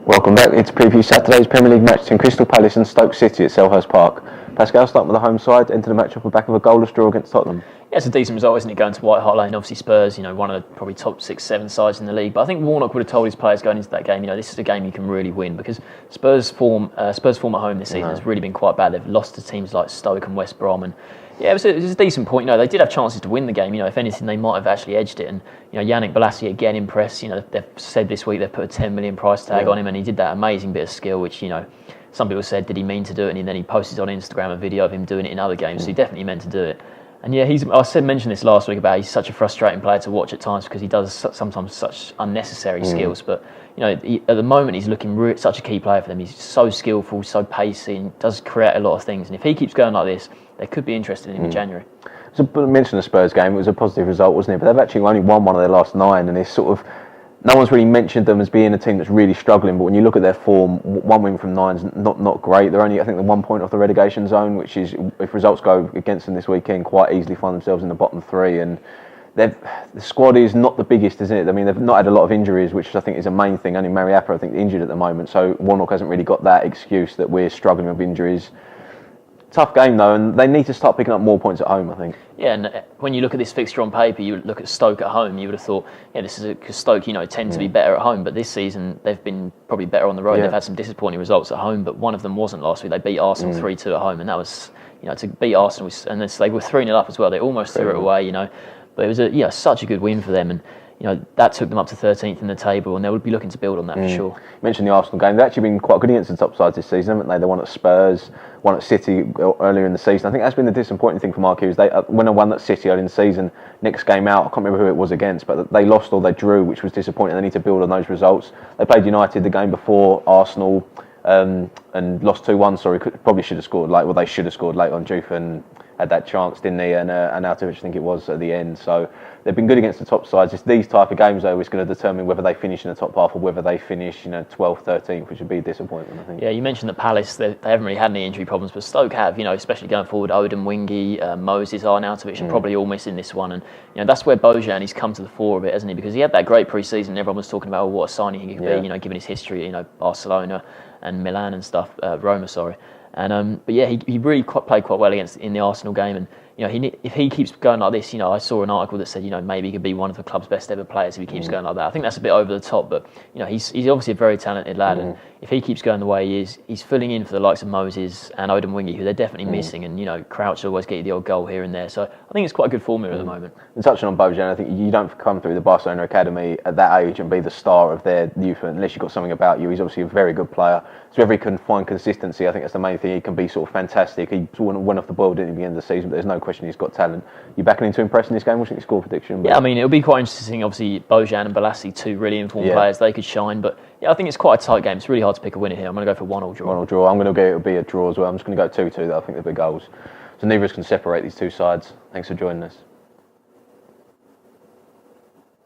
Welcome back. It's preview Saturday's Premier League match between Crystal Palace and Stoke City at Selhurst Park. Pascal, starting with the home side, enter the match off the back of a goalless draw against Tottenham. Yeah, it's a decent result, isn't it, going to White Hart Lane? Obviously Spurs, one of the probably top 6-7 sides in the league. But I think Warnock would have told his players going into that game, this is a game you can really win, because Spurs' form at home this season has really been quite bad. They've lost to teams like Stoke and West Brom, and yeah, it was a decent point. They did have chances to win the game. If anything, they might have actually edged it. And Yannick Bolasie again impressed. They've said this week they've put a 10 million price tag on him, and he did that amazing bit of skill, which some people said, did he mean to do it? And then he posted on Instagram a video of him doing it in other games. So he definitely meant to do it. And yeah, mentioned this last week about he's such a frustrating player to watch at times because he does sometimes such unnecessary skills. But at the moment he's looking such a key player for them. He's so skillful, so pacey, and does create a lot of things. And if he keeps going like this, they could be interested in him in January. So I mentioned the Spurs game. It was a positive result, wasn't it? But they've actually only won one of their last 9, and it's sort of no one's really mentioned them as being a team that's really struggling. But when you look at their form, 1 win from 9 is not great. They're only, I think, they're 1 point off the relegation zone, which is, if results go against them this weekend, quite easily find themselves in the bottom 3. And the squad is not the biggest, isn't it? I mean, they've not had a lot of injuries, which I think is a main thing. Only Mariappa, I think, injured at the moment. So Warnock hasn't really got that excuse that we're struggling with injuries. Tough game though, and they need to start picking up more points at home, I think. Yeah, and when you look at this fixture on paper, you look at Stoke at home, you would have thought, this is because Stoke, tend to be better at home, but this season they've been probably better on the road. They've had some disappointing results at home, but one of them wasn't last week. They beat Arsenal 3-2 at home, and that was, to beat Arsenal, and they were 3-0 up as well. They almost threw it away, but it was such a good win for them, and that took them up to 13th in the table, and they would be looking to build on that for sure. You mentioned the Arsenal game. They've actually been quite good against the top sides this season, haven't they? They won at Spurs, won at City earlier in the season. I think that's been the disappointing thing for Mark Hughes. When they won at City earlier in the season, next game out, I can't remember who it was against, but they lost or they drew, which was disappointing. They need to build on those results. They played United the game before Arsenal and lost 2-1. Sorry, probably should have scored late. Well, they should have scored late on. Juven had that chance, didn't he? And Arnautovic, I think it was, at the end. So they've been good against the top sides. It's these type of games, though, is going to determine whether they finish in the top half or whether they finish, 12th, 13th, which would be a disappointment, I think. Yeah, you mentioned that Palace, they haven't really had any injury problems, but Stoke have, especially going forward. Odin, Wingy, Moses, Arnautovic are probably all missing this one. And, that's where Bojan, he's come to the fore a bit, hasn't he? Because he had that great pre-season and everyone was talking about what a signing he could be, given his history, Barcelona and Milan and stuff, Roma, sorry. And but yeah, he really played quite well in the Arsenal game, and if he keeps going like this, I saw an article that said maybe he could be one of the club's best ever players if he keeps going like that. I think that's a bit over the top, but he's obviously a very talented lad, and if he keeps going the way he is, he's filling in for the likes of Moses and Odin Wingy, who they're definitely missing, and Crouch always get you the odd goal here and there. So I think it's quite a good formula at the moment. And touching on Bojan, I think you don't come through the Barcelona academy at that age and be the star of their youth unless you've got something about you. He's obviously a very good player. So if he can find consistency, I think that's the main thing. He can be sort of fantastic. He went off the boil, didn't he, at the end of the season, but there's no question he's got talent. You backing him to impress in this game? What's your score prediction? Yeah, I mean, it'll be quite interesting. Obviously, Bojan and Bolasie, 2 really informed players, they could shine. But yeah, I think it's quite a tight game. It's really hard to pick a winner here. I'm going to go for 1-1 draw. 1-1 draw. I'm going to go, it'll be a draw as well. I'm just going to go 2-2, though. I think there'll be goals. So neither of us can separate these two sides. Thanks for joining us.